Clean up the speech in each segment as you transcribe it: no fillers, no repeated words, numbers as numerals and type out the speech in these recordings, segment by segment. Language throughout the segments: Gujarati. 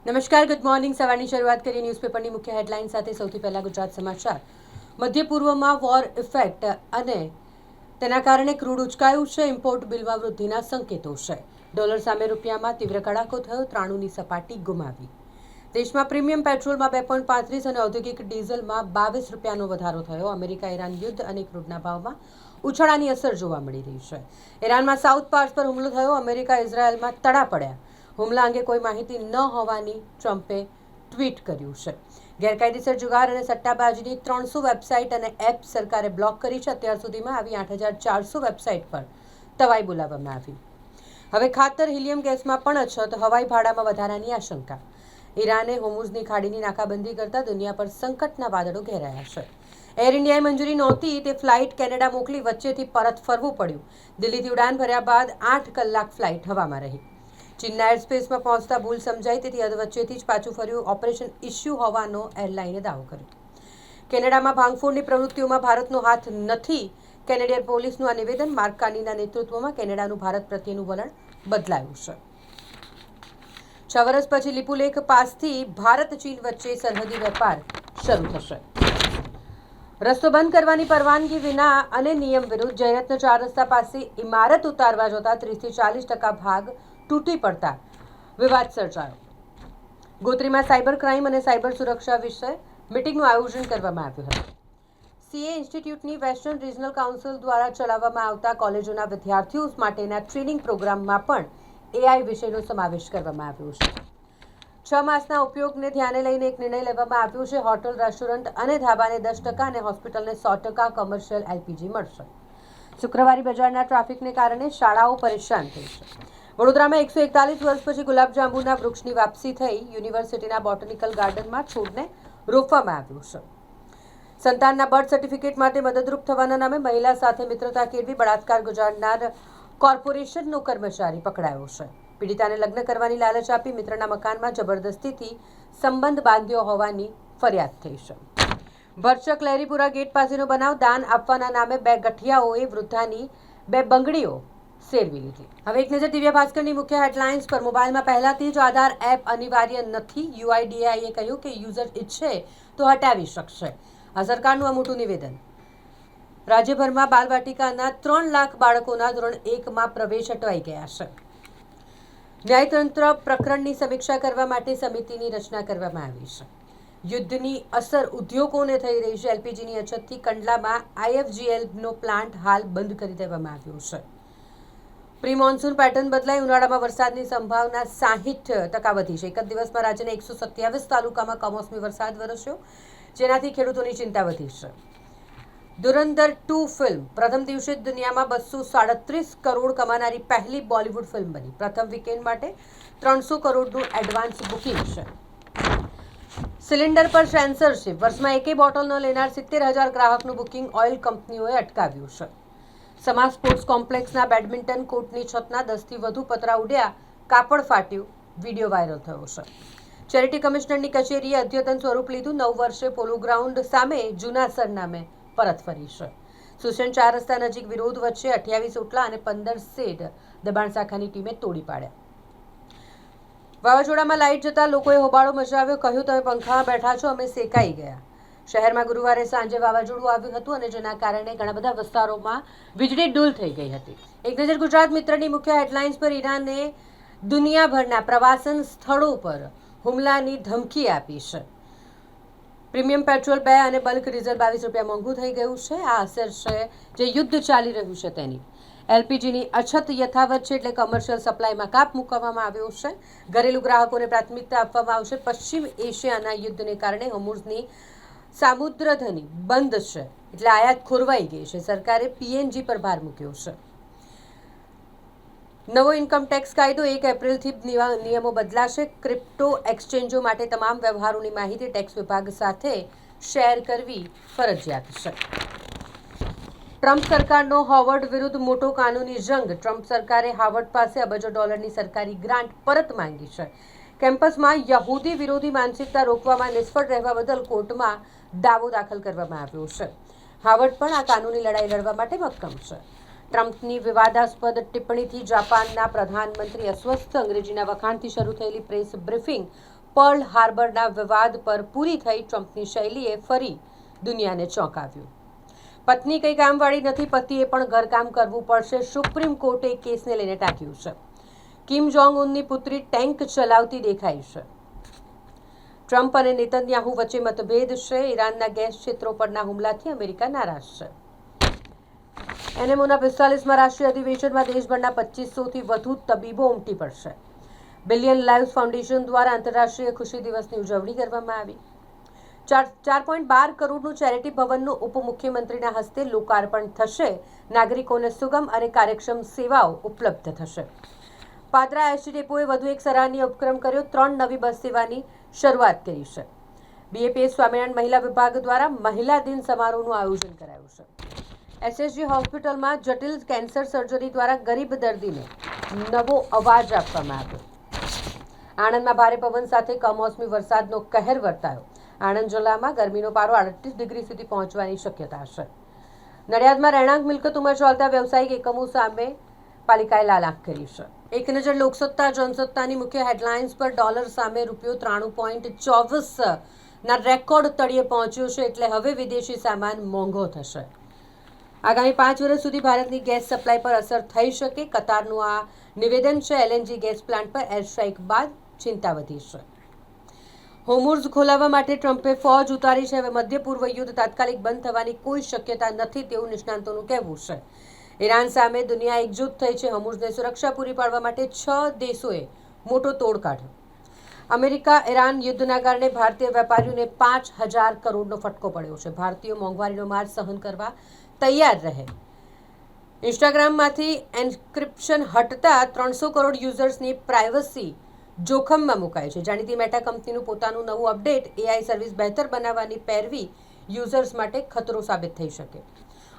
નમસ્કાર, ગુડ મોર્નિંગ. સવારની શરૂઆત કરીએ ન્યૂઝપેપરની મુખ્ય હેડલાઇન સાથે. સૌથી પહેલા ગુજરાત સમાચાર. મધ્ય પૂર્વમાં વોર ઇફેક્ટ અને તેના કારણે ક્રૂડ ઉચકાયું છે. ઇમ્પોર્ટ બિલમાં વૃદ્ધિના સંકેતો છે. ડોલર સામે રૂપિયામાં તીવ્ર કડાકો થયો. ત્રાણુની સપાટી ગુમાવી. દેશમાં પ્રીમિયમ પેટ્રોલમાં 2.35 અને ઔદ્યોગિક ડીઝલમાં 22 રૂપિયાનો વધારો થયો. અમેરિકા ઈરાન યુદ્ધ અને ક્રૂડના ભાવમાં ઉછાળાની અસર જોવા મળી રહી છે. ઈરાનમાં સાઉથ પાર્સ પર હુમલો થયો. અમેરિકા ઇઝરાયલમાં તડા પડ્યા. હુમલા અંગે કોઈ માહિતી ન હોવાની ટ્રમ્પે ટ્વીટ કર્યું છે. ગેરકાયદેસર જુગાર અને સટ્ટાબાજીની 300 વેબસાઇટ અને એપ સરકારે બ્લોક કરી છે. અત્યાર સુધીમાં આવી 8,400 વેબસાઇટ પર તવાઈ બોલાવવામાં આવી. હવે ખાતર, હિલિયમ ગેસમાં પણ અછત, હવાઈ ભાડામાં વધારાની આશંકા. ઈરાને હોર્મુઝની ખાડીની નાકાબંધી કરતા દુનિયા પર સંકટના વાદળો ઘેરાયા છે. એર ઇન્ડિયાએ મંજૂરી નહોતી તે ફ્લાઇટ કેનેડા મોકલી, વચ્ચેથી પરત ફરવું પડ્યું. દિલ્હીથી ઉડાન ભર્યા બાદ 8 કલાક ફ્લાઇટ હવામાં રહી. ચીનના એરસ્પેસમાં પહોંચતા ભૂલ સમજાઈ, તેથી અધવચ્ચેથી જ પાછું ફર્યું. ઓપરેશન ઇસ્યુ હોવાનો એરલાઇને દાવો કર્યો. કેનેડામાં ભાંગફોડની પ્રવૃત્તિઓમાં ભારતનો હાથ નથી. કેનેડિયન પોલીસનું આ નિવેદન. માર્ક કાર્નીના નેતૃત્વમાં કેનેડાનું ભારત પ્રત્યેનું વલણ બદલાયું છે. 6 વર્ષ પછી લિપુલેખ પાસથી ભારત ચીન વચ્ચે સરહદી વેપાર શરૂ થશે. રસ્તો બંધ કરવાની પરવાનગી વિના અને નિયમ વિરુદ્ધ જયરત્ન 4 રસ્તા પાસે ઇમારત ઉતારવા જતા 30 થી 40% ભાગ તૂટી પડતા વિવાદ સર્જાયો. ગોત્રીમાં સાયબર ક્રાઇમ અને સાયબર સુરક્ષા વિશે મીટિંગનું આયોજન કરવામાં આવ્યું હતું. સીએ ઇન્સ્ટિટ્યૂટની વેસ્ટર્ન રિજનલ કાઉન્સિલ દ્વારા ચલાવવામાં આવતા કોલેજોના વિદ્યાર્થીઓ માટેના ટ્રેનિંગ પ્રોગ્રામમાં પણ એઆઈ વિષયનો સમાવેશ કરવામાં આવ્યો છે. 6 માસના ઉપયોગને ધ્યાને લઈને એક નિર્ણય લેવામાં આવ્યો છે. હોટલ, રેસ્ટોરન્ટ અને ધાબાને 10% અને હોસ્પિટલને 100% કમર્શિયલ એલપીજી મળશે. શુક્રવારી બજારના ટ્રાફિકને કારણે શાળાઓ પરેશાન થઈ છે. વડોદરામાં 141 વર્ષ પછી ગુલાબજાંબુના વૃક્ષની વાપસી થઈ. યુનિવર્સિટીના બોટનિકલ ગાર્ડનમાં છોડને રોપવામાં આવ્યું છે. સંતાનના બર્થ સર્ટિફિકેટ માટે મદદરૂપ થવાના નામે મહિલા સાથે મિત્રતા કેળવી બળાત્કાર ગુજારનાર કોર્પોરેશનનો કર્મચારી પકડાયો છે. પીડિતાને લગ્ન કરવાની લાલચ આપી મિત્રના મકાનમાં જબરદસ્તીથી સંબંધ બાંધ્યો હોવાની ફરિયાદ થઈ છે. ભરચક લહેરીપુરા ગેટ પાસેનો બનાવ. દાન આપવાના નામે 2 ગઠિયાઓએ વૃદ્ધાની 2 બંગડીઓ સેરવી લીધી. હવે એક નજર દિવ્ય ભાસ્કરની મુખ્ય હેડલાઇન્સ પર. મોબાઈલમાં પહેલાથી જ આધાર એપ અનિવાર્ય નથી. યુઆઈડીએઆઈએ કહ્યું કે યુઝર ઈચ્છે તો હટાવી શકશે. આ સરકારનું આ મોટું નિવેદન. રાજ્યભરમાં બાલવાટિકાના 3 લાખ બાળકોના ધોરણ 1માં પ્રવેશ અટવાઈ ગયા છે. ન્યાયતંત્ર પ્રકરણની સમીક્ષા કરવા માટે સમિતિની રચના કરવામાં આવી છે. યુદ્ધની અસર ઉદ્યોગોને થઈ રહી છે. એલપીજીની અછતથી કંડલામાં આઈએફજીએલનો પ્લાન્ટ હાલ બંધ કરી દેવામાં આવ્યો છે. પ્રી મોન્સૂન પેટર્ન બદલાઈ. ઉનાળામાં વરસાદની સંભાવના 60% વધી છે. એક જ દિવસમાં રાજ્યના 127 તાલુકામાં કમોસમી વરસાદ વરસ્યો, જેનાથી ખેડૂતોની ચિંતા વધી છે. ધુરંધર 2 ફિલ્મ પ્રથમ દિવસે દુનિયામાં 237 કરોડ કમાનારી પહેલી બોલિવૂડ ફિલ્મ બની. પ્રથમ વીકેન્ડ માટે 300 કરોડનું એડવાન્સ બુકિંગ છે. સિલિન્ડર પર સેન્સરશિપ. વર્ષમાં એકેય બોટલ ન લેનાર 70,000 ગ્રાહકનું બુકિંગ ઓઇલ કંપનીઓએ અટકાવ્યું છે. સમા સ્પોર્ટ્સ કોમ્પ્લેક્સના બેડમિન્ટન કોર્ટની છતના 10થી વધુ પતરા ઉડ્યા, કાપડ ફાટ્યું. વિડીયો વાયરલ થયો છે. ચેરિટી કમિશનરની કચેરીએ અદ્યતન સ્વરૂપ લીધું. 9 વર્ષે પોલો ગ્રાઉન્ડ સામે જૂના સરનામે પરત ફરી છે. સુસેન 4 રસ્તા નજીક વિરોધ વચ્ચે 28 ઓટલા અને 15 શેડ દબાણ શાખાની ટીમે તોડી પાડ્યા. વાવાઝોડામાં લાઇટ જતા લોકોએ હોબાળો મચાવ્યો. કહ્યું, તમે પંખામાં બેઠા છો, અમે શેકાઈ ગયા. શહેરમાં ગુરુવારે સાંજે વાવાઝોડું આવ્યું હતું અને જેના કારણે ઘણા બધા વિસ્તારોમાં વીજળી ડૂલ થઈ ગઈ હતી. એક નજર ગુજરાત મિત્રની મુખ્ય હેડલાઇન્સ પર. ઈરાને દુનિયાભરના પ્રવાસન સ્થળો પર હુમલાની ધમકી આપી છે. પ્રીમિયમ પેટ્રોલ 2 અને બલ્ક ડીઝલ 22 રૂપિયા મોંઘું થઈ ગયું છે. આ અસર છે જે યુદ્ધ ચાલી રહ્યું છે તેની. એલપીજીની અછત યથાવત છે, એટલે કમર્શિયલ સપ્લાયમાં કાપ મૂકવામાં આવ્યો છે. ઘરેલું ગ્રાહકોને પ્રાથમિકતા આપવામાં આવશે. પશ્ચિમ એશિયાના યુદ્ધને કારણે હોર્મુઝની સામુદ્રધની બંધ છે, એટલે આયાત ખોરવાઈ ગઈ છે. સરકારે પીએનજી પર ભાર મૂક્યો છે. નવો ઇન્કમ ટેક્સ કાયદો 1 એપ્રિલથી નિયમો બદલાશે. ક્રિપ્ટો એક્સચેન્જો માટે તમામ વ્યવહારોની માહિતી ટેક્સ વિભાગ સાથે શેર કરવી ફરજિયાત છે. ટ્રમ્પ સરકારનો હોવર્ડ વિરુદ્ધ મોટો કાનૂની જંગ. ટ્રમ્પ સરકારે હાર્વર્ડ પાસે અબજો ડોલરની સરકારી ગ્રાન્ટ પરત માંગી છે. કેમ્પસમાં યહૂદી વિરોધી માનસિકતા રોકવામાં નિષ્ફળ રહેવા બદલ કોર્ટમાં દાવો દાખલ કરવામાં આવ્યો છે. હાર્વર્ડ પણ આ કાનૂની લડાઈ લડવા માટે મક્કમ છે. ટ્રમ્પની વિવાદાસ્પદ ટિપ્પણીથી જાપાનના પ્રધાનમંત્રી અસ્વસ્થ. અંગ્રેજીના વખાણથી શરૂ થયેલી પ્રેસ બ્રીફિંગ પર્લ હાર્બરના વિવાદ પર પૂરી થઈ ટ્રમ્પની શૈલીએ ફરી દુનિયાને ચોંકાવ્યું. પત્ની કંઈ કામવાળી નથી, પતિએ પણ ઘરકામ કરવું પડશે. સુપ્રીમ કોર્ટે કેસને લઈને ટાંક્યું છે. કિમ જોંગ ઉનની પુત્રી ટેન્ક ચલાવતી દેખાઈ છે. ટ્રમ્પ અને નેતન્યાહુ વચ્ચે મતભેદ છે. ઈરાનના ગેસ ક્ષેત્રો પરના હુમલાથી અમેરિકા નારાજ છે. એનએમઓના 45મા રાષ્ટ્રીય અધિવેશનમાં દેશભરના 2500થી વધુ તબીબો ઉમટી પડશે. બિલિયન લાઇવ્સ ફાઉન્ડેશન દ્વારા આંતરરાષ્ટ્રીય ખુશી દિવસની ઉજવણી કરવામાં આવી. 4.12 કરોડનું ચેરિટી ભવનનું ઉપમુખ્યમંત્રીના હસ્તે લોકાર્પણ થશે. નાગરિકોને સુગમ અને કાર્યક્ષમ સેવાઓ ઉપલબ્ધ થશે. પાદરા એસટી ડેપોએ વધુ એક સરાહનીય ઉપક્રમ કર્યો. 3 નવી બસ સેવાની શરૂઆત કરી છે. બીએપીએસ સ્વામિનારાયણ મહિલા વિભાગ દ્વારા મહિલા દિન સમારોહનું આયોજન કરાયું છે. એસએસજી હોસ્પિટલમાં જટિલ કેન્સર સર્જરી દ્વારા ગરીબ દર્દીને નવો અવાજ આપવામાં આવ્યો. આણંદમાં ભારે પવન સાથે કમોસમી વરસાદનો કહેર વર્તાયો. આણંદ જિલ્લામાં ગરમીનો પારો 38 ડિગ્રી સુધી પહોંચવાની શક્યતા છે. નડિયાદમાં રહેણાંક મિલકતોમાં ચાલતા વ્યવસાયિક એકમો સામે પાલિકાએ લાલ આંખ કરી છે. એક નજર લોકસત્તા જનસત્તાની મુખ્ય હેડલાઇન્સ પર. ડોલર સામે રૂપિયો 93.24 ના રેકોર્ડ તળિયે પહોંચ્યો છે. એટલે હવે વિદેશી સામાન મોંઘો થશે. આગામી 5 વર્ષ સુધી ભારતની ગેસ સપ્લાય પર અસર થઈ શકે. કતારનું આ નિવેદન છે. એલએનજી ગેસ પ્લાન્ટ પર એર સ્ટ્રાઇક બાદ ચિંતા વધી છે. હોર્મુઝ ખોલાવવા માટે ટ્રમ્પે ફોજ ઉતારી છે. હવે મધ્ય પૂર્વ યુદ્ધ તાત્કાલિક બંધ થવાની કોઈ શક્યતા નથી તેવું નિષ્ણાંતોનું કહેવું છે. ઈરાન સામે દુનિયા એકજૂથ થઈ છે. હોર્મુઝને સુરક્ષા પૂરી પાડવા માટે 6 દેશોએ મોટો તોડ કાઢ્યો. અમેરિકા ઈરાન યુદ્ધના કારણે ભારતીય વેપારીઓને 5,000 કરોડનો ફટકો પડ્યો છે. ભારતીયો મોંઘવારીનો માર સહન કરવા તૈયાર રહે. ઇન્સ્ટાગ્રામમાંથી એન્ક્રિપ્શન હટતા 300 કરોડ યુઝર્સની પ્રાઇવસી જોખમમાં મુકાય છે. જાણીતી મેટા કંપનીનું પોતાનું નવું અપડેટ એઆઈ સર્વિસ બહેતર બનાવવાની પેરવી યુઝર્સ માટે ખતરો સાબિત થઈ શકે.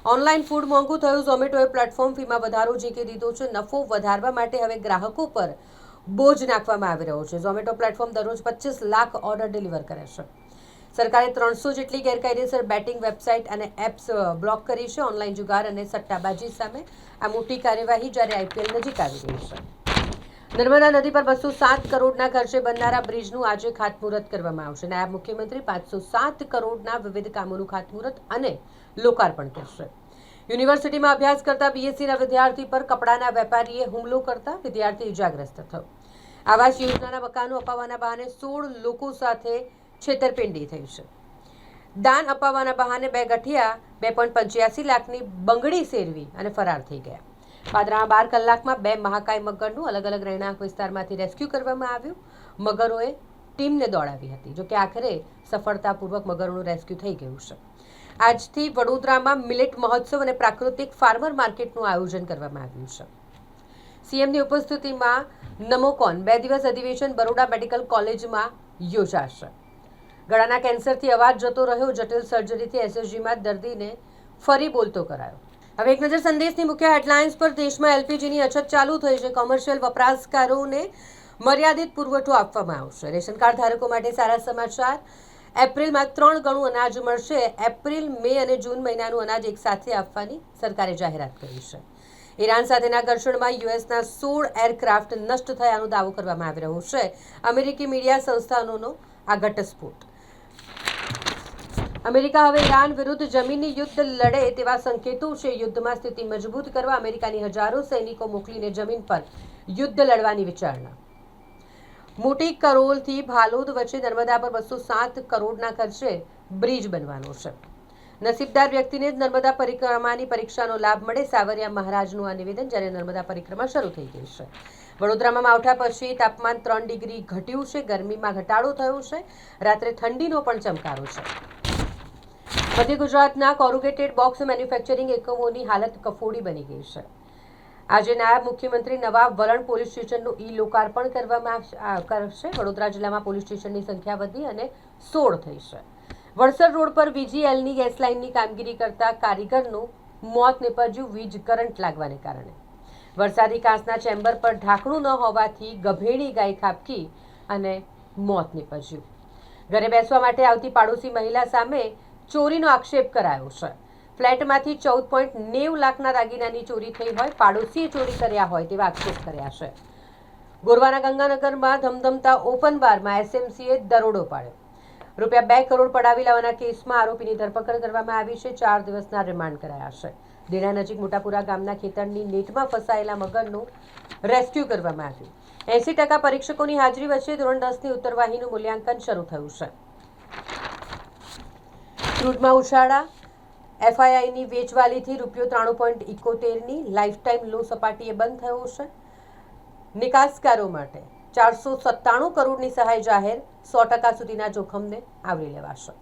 ઓનલાઈન ફૂડ મોંઘું થયું. ઝોમેટોએ પ્લેટફોર્મ ફીમાં વધારો ઝીકી દીધો છે. નફો વધારવા માટે હવે ગ્રાહકો પર બોજ નાખવામાં આવી રહ્યો છે. ઝોમેટો પ્લેટફોર્મ દરરોજ 25 લાખ ઓર્ડર ડિલિવર કરે છે. સરકારે 300 જેટલી ગેરકાયદેસર બેટિંગ વેબસાઇટ અને એપ્સ બ્લોક કરી છે. ઓનલાઈન જુગાર અને સટ્ટાબાજી સામે આ મોટી કાર્યવાહી જ્યારે આઈપીએલ નજીક આવી રહી છે. નર્મદા નદી પર 207 કરોડના ખર્ચે બનનારા બ્રિજનું આજે ખાતમુહૂર્ત કરવામાં આવશે. નાયબ મુખ્યમંત્રી 507 કરોડના વિવિધ કામોનું ખાતમુહૂર્ત અને લોકાર્પણ કરશે. યુનિવર્સિટીમાં અભ્યાસ કરતા બીએસસીના વિદ્યાર્થી પર કપડાના વેપારીએ હુમલો કરતા વિદ્યાર્થી ઇજાગ્રસ્ત થયો. આવાસ યોજનાના મકાનો અપાવવાના બહાને 16 લોકો સાથે છેતરપિંડી થઈ છે. દાન અપાવવાના બહાને 2 ગઠિયા 2.85 લાખની બંગડી સેરવી અને ફરાર થઈ ગયા. પાદરામાં 12 કલાકમાં 2 મહાકાય મગરનું અલગ અલગ રહેણાંક વિસ્તારમાંથી રેસ્ક્યુ કરવામાં આવ્યું. મગરોએ ટીમને દોડાવી હતી. જોકે આખરે સફળતાપૂર્વક મગરોનું રેસ્ક્યુ થઈ ગયું છે. આજથી વડોદરામાં મિલેટ મહોત્સવ અને પ્રાકૃતિક ફાર્મર માર્કેટનું આયોજન કરવામાં આવ્યું છે. સીએમની ઉપસ્થિતિમાં નમોકોન 2 દિવસ અધિવેશન બરોડા મેડિકલ કોલેજમાં યોજાશે. ગળાના કેન્સરથી અવાજ જતો રહ્યો. જટિલ સર્જરીથી એસએસજીમાં દર્દીને ફરી બોલતો કરાયો. હવે એક નજર સંદેશની મુખ્ય હેડલાઇન્સ પર. દેશમાં એલપીજીની અછત ચાલુ થઈ છે. કોમર્શિયલ વપરાશકારોને મર્યાદિત પુરવઠો આપવામાં આવશે. રેશન કાર્ડ ધારકો માટે સારા સમાચાર. એપ્રિલમાં 3 ગણું અનાજ મળશે. એપ્રિલ, મે અને જૂન મહિનાનું અનાજ એકસાથે આપવાની સરકારે જાહેરાત કરી છે. ઈરાન સાથેના ઘર્ષણમાં યુએસના 16 એરક્રાફ્ટ નષ્ટ થયાનો દાવો કરવામાં આવી રહ્યો છે. અમેરિકી મીડિયા સંસ્થાનોનો આ ઘટસ્ફોટ. અમેરિકા હવે ઈરાન વિરુદ્ધ જમીની યુદ્ધ લડે તેવા સંકેતો છે. યુદ્ધમાં સ્થિતિ મજબૂત કરવા અમેરિકાની હજારો સૈનિકો મોકલીને જમીન પર યુદ્ધ લડવાની વિચારણા. મોટી કરોલથી ભાલોદ વચ્ચે નર્મદા પર 207 કરોડના ખર્ચે બ્રિજ બનવાનો છે. નસીબદાર વ્યક્તિને જ નર્મદા પરિક્રમાની પરીક્ષાનો લાભ મળે. સાવરિયા મહારાજનું આ નિવેદન જ્યારે નર્મદા પરિક્રમા શરૂ થઈ ગઈ છે. વડોદરામાં માવઠા પછી તાપમાન 3 ડિગ્રી ઘટ્યું છે. ગરમીમાં ઘટાડો થયો છે. રાત્રે ઠંડીનો પણ ચમકારો છે. મધ્ય ગુજરાતના કોરુગેટેડ બોક્સ મેન્યુફેક્ચરિંગ એકમોની હાલત કફોડી બની ગઈ છે. આજે નાયબ મુખ્યમંત્રી નવા વલણ પોલીસ સ્ટેશનનું લોકાર્પણ કરવામાં કરશે. વડોદરા જિલ્લામાં પોલીસ સ્ટેશનની સંખ્યા વધી અને 16 થઈ છે. વડસર રોડ પર વીજીએલની ગેસ લાઇનની કામગીરી કરતા કારીગરનું મોત નીપજ્યું વીજ કરંટ લાગવાને કારણે. વરસાદી કાંસના ચેમ્બર પર ઢાંકણું ન હોવાથી ગભેડી ગાય ખાબકી અને મોત નીપજ્યું. ઘરે બેસવા માટે આવતી પાડોશી મહિલા સામે ચોરીનો આક્ષેપ કરાયો છે. ફ્લેટમાંથી 14.90 લાખના દાગીનાની ચોરી થઈ હોય, પાડોશીએ ચોરી કર્યા હોય તેવા આક્ષેપ કર્યા છે. ગોરવાના ગંગાનગરમાં ધમધમતા ઓપન બારમાં એસએમસીએ દરોડો પાડ્યો. રૂપિયા 2 કરોડ પડાવી લાવવાના કેસમાં આરોપીની ધરપકડ કરવામાં આવી છે. 4 દિવસના રિમાન્ડ કરાયા છે. દેણા નજીક મોટાપુરા ગામના ખેતરની નેટમાં ફસાયેલા મગરનું રેસ્ક્યુ કરવામાં આવ્યું. 80% પરીક્ષકોની હાજરી વચ્ચે ધોરણ 10ની ઉત્તરવાહીનું મૂલ્યાંકન શરૂ થયું છે. ક્રૂડમાં ઉછાળા. એફઆઈઆઈની વેચવાલીથી ₹93.71ની લાઈફટાઈમ લો સપાટીએ બંધ થયો છે. નિકાસકારો માટે 497 કરોડની સહાય જાહેર. 100% સુધીના જોખમને આવરી લેવાશે.